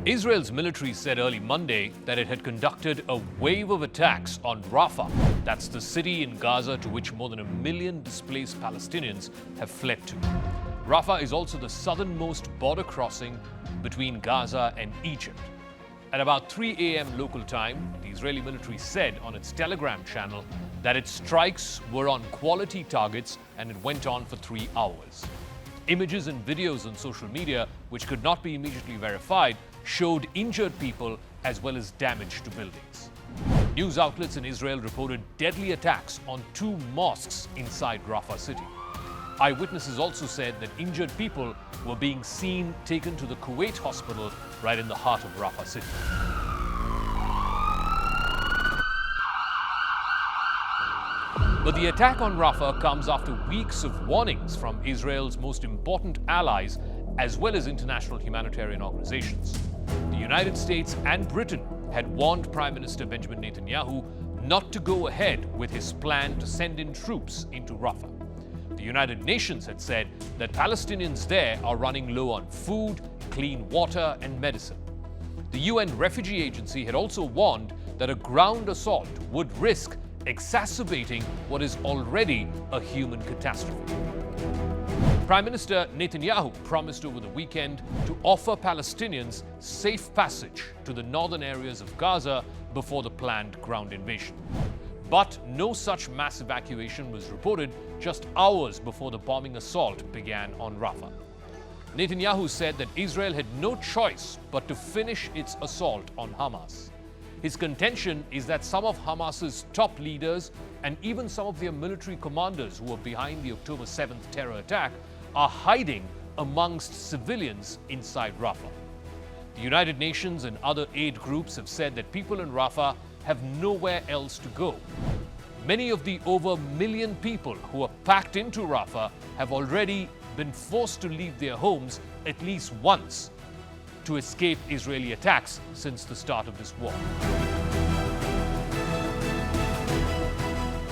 Israel's military said early Monday that it had conducted a wave of attacks on Rafah. That's the city in Gaza to which more than 1 million displaced Palestinians have fled to. Rafah is also the southernmost border crossing between Gaza and Egypt. At about 3 a.m. local time, the Israeli military said on its Telegram channel that its strikes were on quality targets and it went on for 3 hours. Images and videos on social media, which could not be immediately verified, showed injured people as well as damage to buildings. News outlets in Israel reported deadly attacks on 2 mosques inside Rafah city. Eyewitnesses also said that injured people were being seen taken to the Kuwait hospital right in the heart of Rafah city. But the attack on Rafah comes after weeks of warnings from Israel's most important allies as well as international humanitarian organizations. The United States and Britain had warned Prime Minister Benjamin Netanyahu not to go ahead with his plan to send in troops into Rafah. The United Nations had said that Palestinians there are running low on food, clean water, and medicine. The UN Refugee Agency had also warned that a ground assault would risk exacerbating what is already a human catastrophe. Prime Minister Netanyahu promised over the weekend to offer Palestinians safe passage to the northern areas of Gaza before the planned ground invasion. But no such mass evacuation was reported just hours before the bombing assault began on Rafah. Netanyahu said that Israel had no choice but to finish its assault on Hamas. His contention is that some of Hamas's top leaders and even some of their military commanders who were behind the October 7th terror attack are hiding amongst civilians inside Rafah. The United Nations and other aid groups have said that people in Rafah have nowhere else to go. Many of the over 1 million people who are packed into Rafah have already been forced to leave their homes at least once to escape Israeli attacks since the start of this war.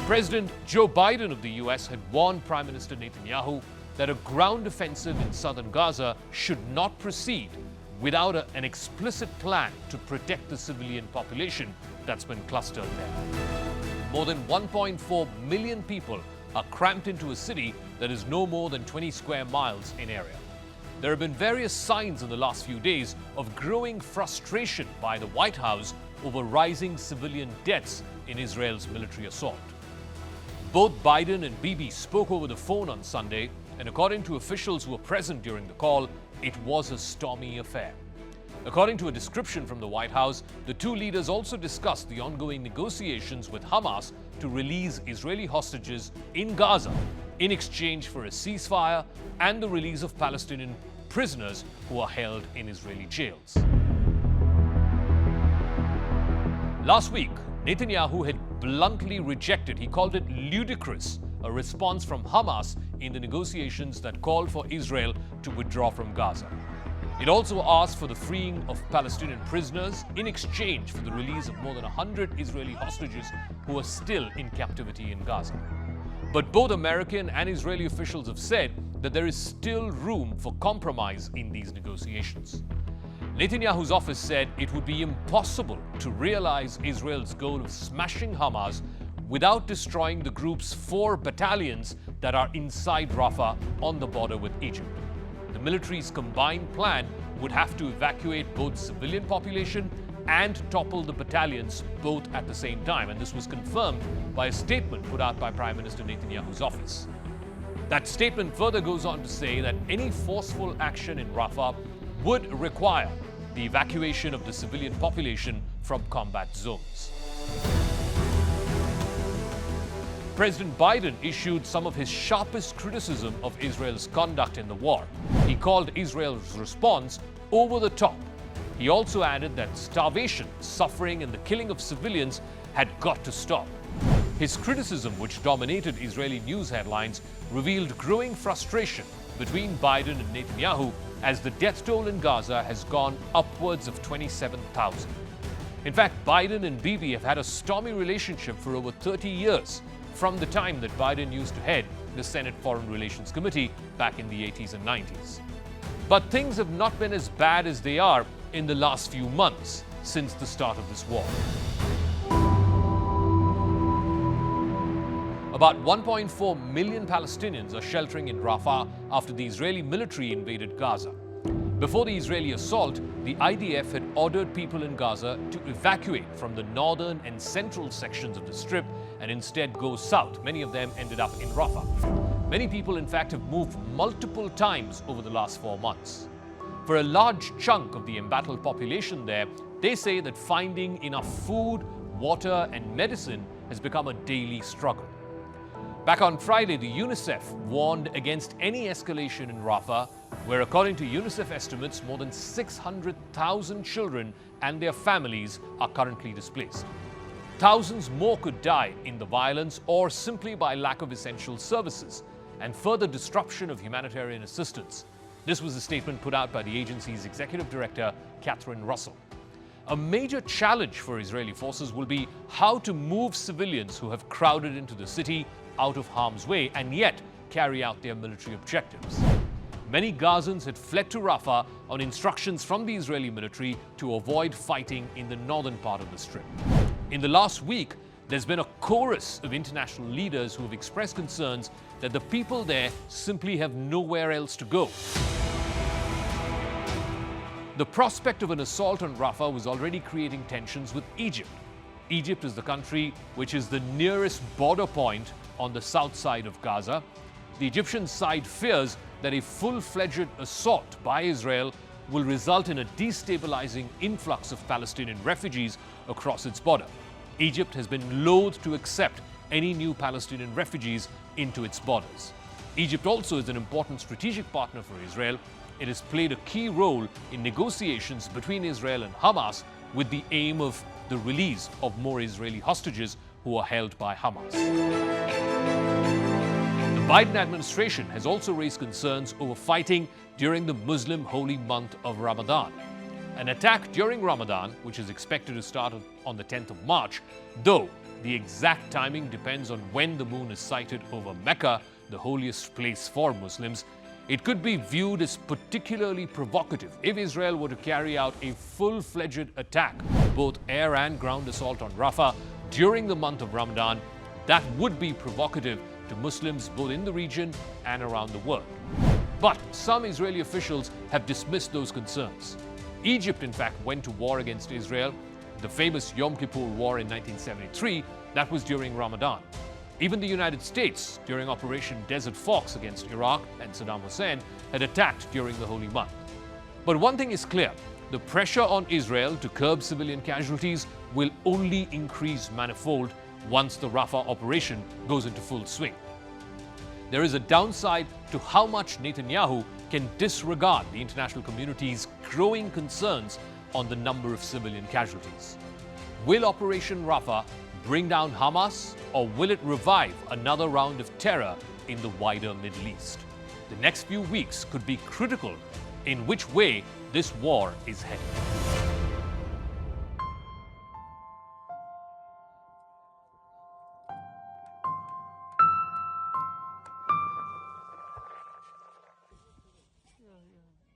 President Joe Biden of the US had warned Prime Minister Netanyahu that a ground offensive in southern Gaza should not proceed without an explicit plan to protect the civilian population that's been clustered there. More than 1.4 million people are cramped into a city that is no more than 20 square miles in area. There have been various signs in the last few days of growing frustration by the White House over rising civilian deaths in Israel's military assault. Both Biden and Bibi spoke over the phone on Sunday, and according to officials who were present during the call, it was a stormy affair. According to a description from the White House, the 2 leaders also discussed the ongoing negotiations with Hamas to release Israeli hostages in Gaza in exchange for a ceasefire and the release of Palestinian prisoners who are held in Israeli jails. Last week, Netanyahu had bluntly rejected, he called it ludicrous, a response from Hamas in the negotiations that called for Israel to withdraw from Gaza. It also asked for the freeing of Palestinian prisoners in exchange for the release of more than 100 Israeli hostages who are still in captivity in Gaza. But both American and Israeli officials have said that there is still room for compromise in these negotiations. Netanyahu's office said it would be impossible to realize Israel's goal of smashing Hamas without destroying the group's 4 battalions that are inside Rafah on the border with Egypt. The military's combined plan would have to evacuate both civilian population and topple the battalions both at the same time, and this was confirmed by a statement put out by Prime Minister Netanyahu's office. That statement further goes on to say that any forceful action in Rafah would require the evacuation of the civilian population from combat zones. President Biden issued some of his sharpest criticism of Israel's conduct in the war. He called Israel's response over the top. He also added that starvation, suffering, and the killing of civilians had got to stop. His criticism, which dominated Israeli news headlines, revealed growing frustration between Biden and Netanyahu as the death toll in Gaza has gone upwards of 27,000. In fact, Biden and Bibi have had a stormy relationship for over 30 years, from the time that Biden used to head the Senate Foreign Relations Committee back in the 80s and 90s. But things have not been as bad as they are in the last few months since the start of this war. About 1.4 million Palestinians are sheltering in Rafah after the Israeli military invaded Gaza. Before the Israeli assault, the IDF had ordered people in Gaza to evacuate from the northern and central sections of the Strip and instead go south. Many of them ended up in Rafah. Many people, in fact, have moved multiple times over the last 4 months. For a large chunk of the embattled population there, they say that finding enough food, water, and medicine has become a daily struggle. Back on Friday, the UNICEF warned against any escalation in Rafah, where according to UNICEF estimates, more than 600,000 children and their families are currently displaced. Thousands more could die in the violence or simply by lack of essential services and further disruption of humanitarian assistance. This was a statement put out by the agency's executive director, Catherine Russell. A major challenge for Israeli forces will be how to move civilians who have crowded into the city out of harm's way and yet carry out their military objectives. Many Gazans had fled to Rafah on instructions from the Israeli military to avoid fighting in the northern part of the Strip. In the last week, there's been a chorus of international leaders who have expressed concerns that the people there simply have nowhere else to go. The prospect of an assault on Rafah was already creating tensions with Egypt. Egypt is the country which is the nearest border point on the south side of Gaza. The Egyptian side fears that a full-fledged assault by Israel will result in a destabilizing influx of Palestinian refugees across its border. Egypt has been loath to accept any new Palestinian refugees into its borders. Egypt also is an important strategic partner for Israel. It has played a key role in negotiations between Israel and Hamas with the aim of the release of more Israeli hostages who are held by Hamas. The Biden administration has also raised concerns over fighting during the Muslim holy month of Ramadan. An attack during Ramadan, which is expected to start on the 10th of March, though the exact timing depends on when the moon is sighted over Mecca, the holiest place for Muslims, it could be viewed as particularly provocative if Israel were to carry out a full-fledged attack, both air and ground assault on Rafah during the month of Ramadan. That would be provocative to Muslims both in the region and around the world. But some Israeli officials have dismissed those concerns. Egypt, in fact, went to war against Israel. The famous Yom Kippur War in 1973, that was during Ramadan. Even the United States, during Operation Desert Fox against Iraq and Saddam Hussein, had attacked during the holy month. But one thing is clear, the pressure on Israel to curb civilian casualties will only increase manifold once the Rafah operation goes into full swing. There is a downside to how much Netanyahu can disregard the international community's growing concerns on the number of civilian casualties. Will Operation Rafah bring down Hamas, or will it revive another round of terror in the wider Middle East? The next few weeks could be critical in which way this war is heading.